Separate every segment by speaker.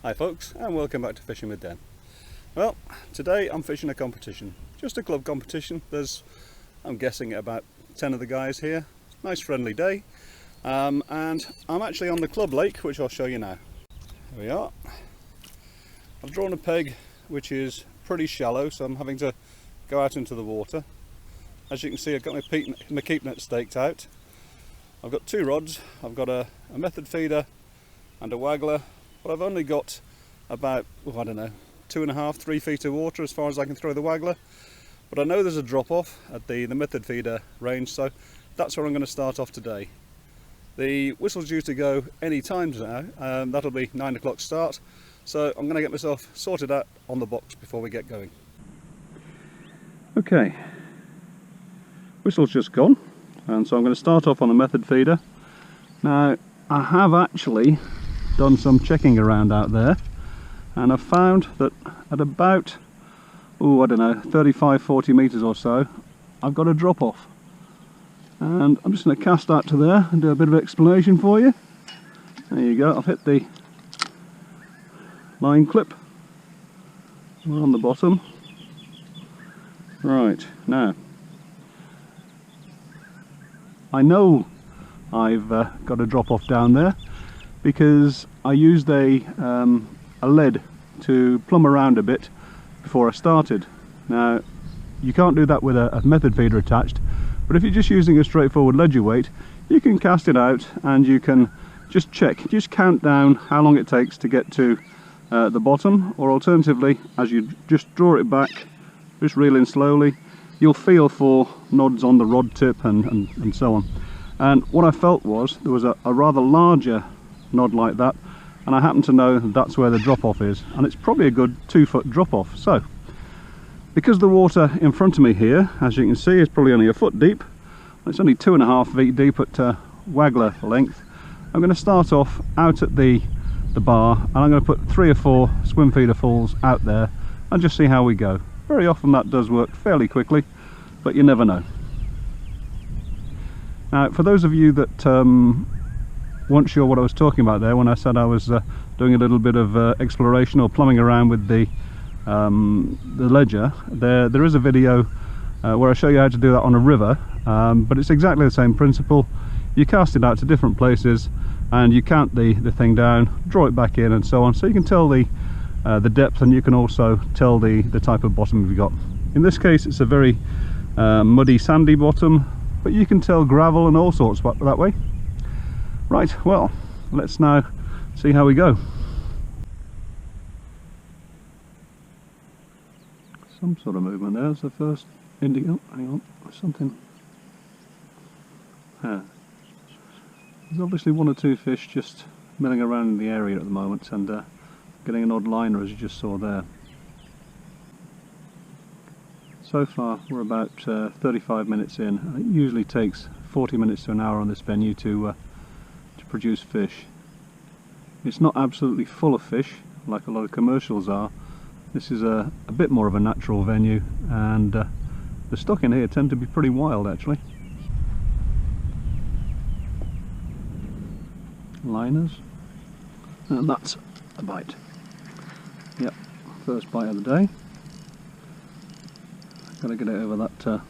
Speaker 1: Hi folks, and welcome back to Fishing with Den. Well, today I'm fishing a competition, just a club competition. There's, I'm guessing, about 10 of the guys here. Nice friendly day, and I'm actually on the club lake, which I'll show you now. Here we are. I've drawn a peg which is pretty shallow, so I'm having to go out into the water. As you can see, I've got my keep net staked out. I've got two rods. I've got a method feeder and a waggler, but I've only got about, I don't know, 2.5 to 3 feet of water as far as I can throw the waggler. But I know there's a drop off at the method feeder range, so that's where I'm going to start off today. The whistle's due to go any time now. That'll be 9 o'clock start, so I'm going to get myself sorted out on the box before we get going. Okay, whistle's just gone, and so I'm going to start off on the method feeder. Now, I have actually done some checking around out there, and I've found that at about, I don't know, 35-40 meters or so, I've got a drop off. And I'm just going to cast that to there and do a bit of explanation for you. There you go, I've hit the line clip. We're on the bottom. Right, now, I know I've got a drop off down there because I used a lead to plumb around a bit before I started. Now, you can't do that with a method feeder attached, but if you're just using a straightforward ledger weight, you can cast it out and you can just check, just count down how long it takes to get to the bottom, or alternatively, as you just draw it back, just reel in slowly, you'll feel for nods on the rod tip and so on. And what I felt was there was a rather larger nod like that, and I happen to know that's where the drop off is, and it's probably a good 2 foot drop off. So because the water in front of me here, as you can see, is probably only a foot deep, it's only 2.5 feet deep at waggler length, I'm going to start off out at the bar, and I'm going to put 3 or 4 swim feeder fulls out there and just see how we go. Very often that does work fairly quickly, but you never know. Now, for those of you that weren't sure what I was talking about there when I said I was doing a little bit of exploration or plumbing around with the ledger, there is a video where I show you how to do that on a river, but it's exactly the same principle. You cast it out to different places and you count the thing down, draw it back in and so on, so you can tell the depth, and you can also tell the type of bottom you've got. In this case it's a very muddy, sandy bottom, but you can tell gravel and all sorts that way. Right, well, let's now see how we go. Some sort of movement there. There's the first indigo. Hang on, something. There's obviously 1 or 2 fish just milling around in the area at the moment, and getting an odd liner, as you just saw there. So far we're about 35 minutes in, and it usually takes 40 minutes to an hour on this venue to produce fish. It's not absolutely full of fish like a lot of commercials are. This is a bit more of a natural venue, and the stock in here tend to be pretty wild actually. Liners, and that's a bite. Yep, first bite of the day. Gotta get it over that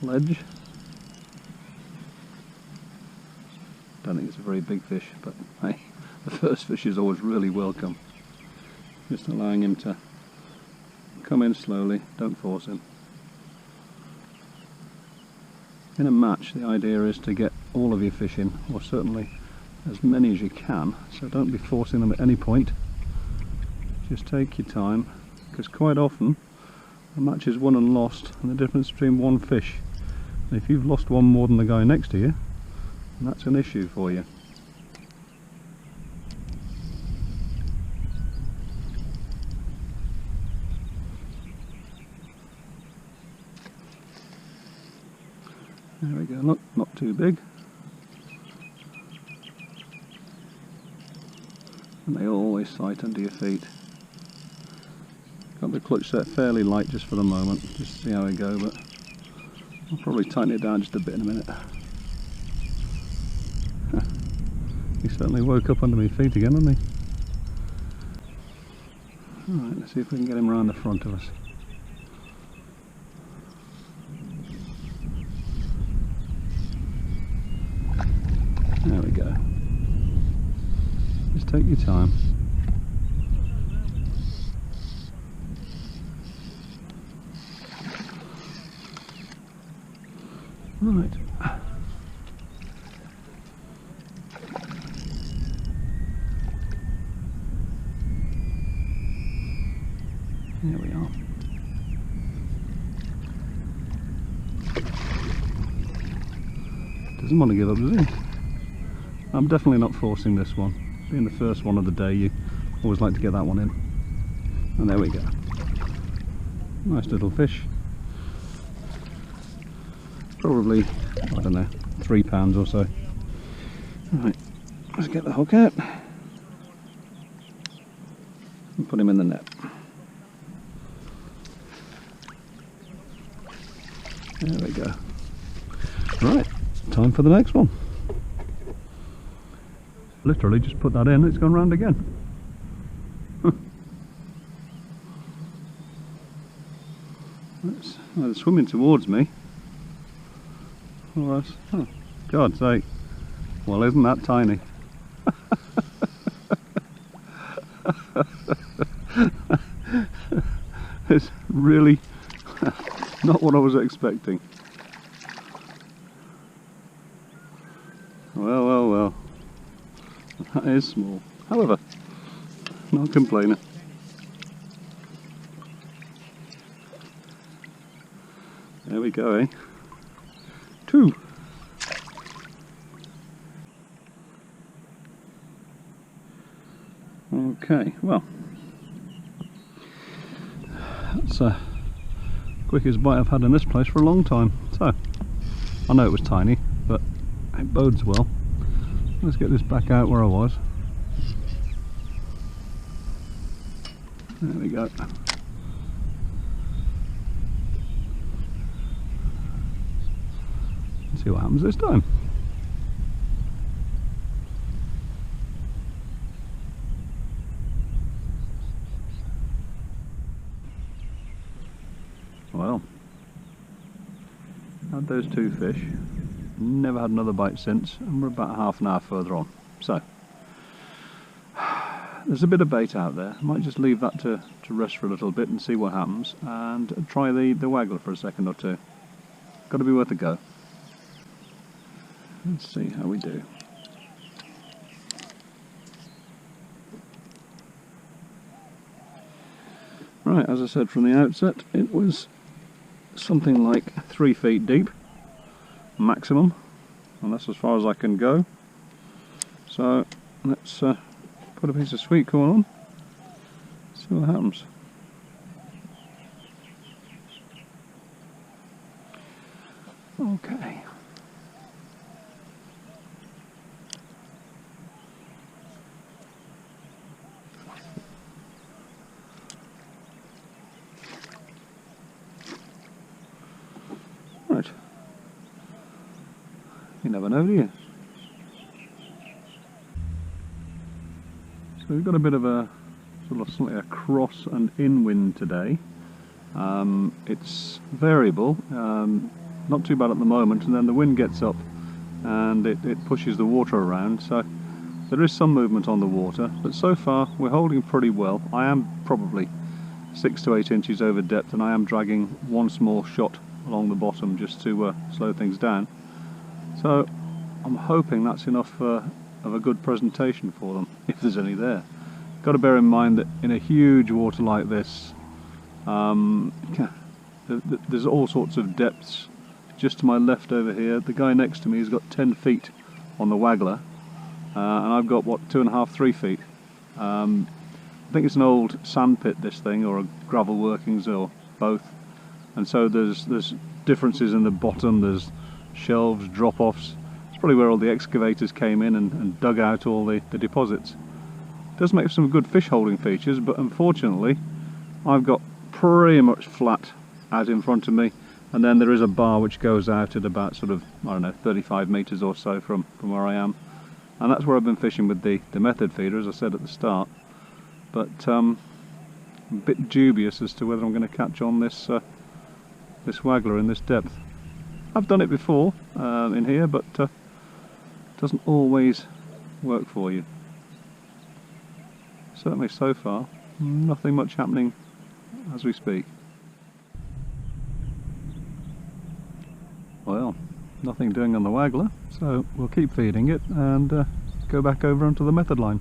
Speaker 1: ledge. Don't think it's a very big fish, but hey, the first fish is always really welcome. Just allowing him to come in slowly, don't force him. In a match, the idea is to get all of your fish in, or certainly as many as you can, so don't be forcing them at any point. Just take your time, because quite often a match is won and lost, and the difference between one fish. And if you've lost one more than the guy next to you, that's an issue for you. There we go, look, not too big. And they always sight under your feet. Got the clutch set fairly light just for the moment, just to see how we go, but I'll probably tighten it down just a bit in a minute. He certainly woke up under my feet again, hasn't he? Alright, let's see if we can get him around the front of us. There we go. Just take your time. Right. There we are. Doesn't want to give up, does he? I'm definitely not forcing this one. Being the first one of the day, you always like to get that one in. And there we go. Nice little fish. Probably, I don't know, 3 pounds or so. Right, let's get the hook out and put him in the net. There we go. Right, time for the next one. Literally just put that in, it's gone round again. They're swimming towards me. Oh, God's sake. Well, isn't that tiny? It's really not what I was expecting. Well, well, well. That is small. However, not complaining. There we go, eh? 2. Okay, well, that's the quickest bite I've had in this place for a long time. So, I know it was tiny, but it bodes well. Let's get this back out where I was. There we go. Let's see what happens this time. Well, had those 2 fish, never had another bite since, and we're about half an hour further on. So, there's a bit of bait out there. I might just leave that to rest for a little bit and see what happens, and try the waggler for a second or two. Got to be worth a go. Let's see how we do. Right, as I said from the outset, it was something like 3 feet deep maximum, and that's as far as I can go. So let's put a piece of sweet corn on, see what happens. Okay. Right. You never know, do you? So we've got a bit of a sort of slightly a cross and in wind today. It's variable, not too bad at the moment, and then the wind gets up and it pushes the water around, so there is some movement on the water, but so far we're holding pretty well. I am probably 6 to 8 inches over depth, and I am dragging one small shot along the bottom just to slow things down. So I'm hoping that's enough of a good presentation for them, if there's any there. Got to bear in mind that in a huge water like this, there's all sorts of depths. Just to my left over here, the guy next to me has got 10 feet on the waggler, and I've got, what, 2.5, 3 feet. I think it's an old sand pit, this thing, or a gravel workings, or both. And so there's differences in the bottom, there's shelves, drop-offs. It's probably where all the excavators came in and dug out all the deposits. It does make some good fish holding features, but unfortunately I've got pretty much flat out in front of me, and then there is a bar which goes out at about sort of, I don't know, 35 metres or so from where I am, and that's where I've been fishing with the method feeder, as I said at the start. But a bit dubious as to whether I'm going to catch on this this waggler in this depth. I've done it before in here, but it doesn't always work for you. Certainly so far, nothing much happening as we speak. Well, nothing doing on the waggler, so we'll keep feeding it and go back over onto the method line.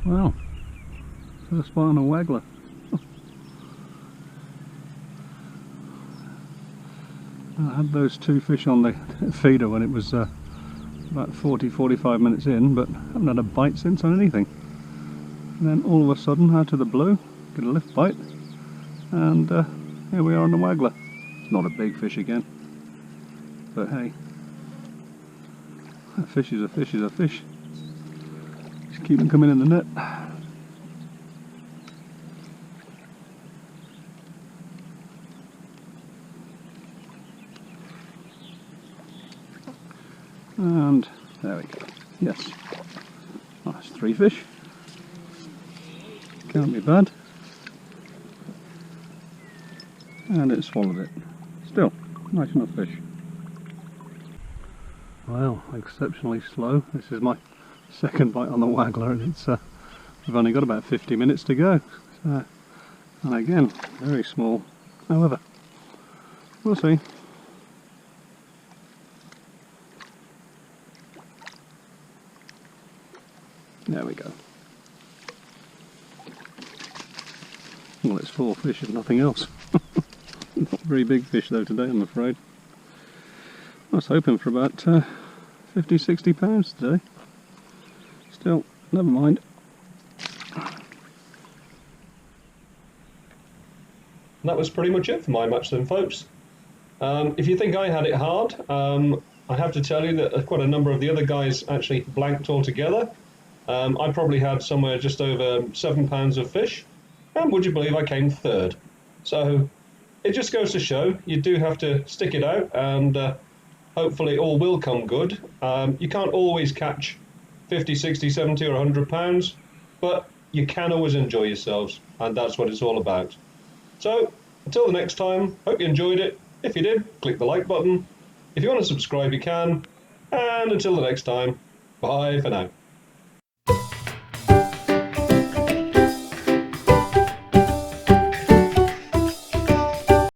Speaker 1: Well, first bite on a waggler. I had those two fish on the feeder when it was about 40-45 minutes in, but haven't had a bite since on anything. And then all of a sudden, out of the blue, get a lift bite, and here we are on the waggler. It's not a big fish again, but hey, a fish is a fish is a fish. Just keep them coming in the net. And there we go. Yes, that's 3 fish. Can't be bad. And it swallowed it. Still, nice enough fish. Well, exceptionally slow. This is my second bite on the waggler, and it's we've only got about 50 minutes to go. So, and again, very small. However, we'll see. There we go. Well, it's 4 fish if nothing else. Not very big fish though today, I'm afraid. I was hoping for about 50-60 pounds today. Still, never mind.
Speaker 2: That was pretty much it for my match then, folks. If you think I had it hard, I have to tell you that quite a number of the other guys actually blanked altogether. I probably had somewhere just over 7 pounds of fish, and would you believe I came third? So it just goes to show you do have to stick it out, and hopefully all will come good. You can't always catch 50, 60, 70 or 100 pounds, but you can always enjoy yourselves, and that's what it's all about. So until the next time, hope you enjoyed it. If you did, click the like button. If you want to subscribe, you can. And until the next time, bye for now.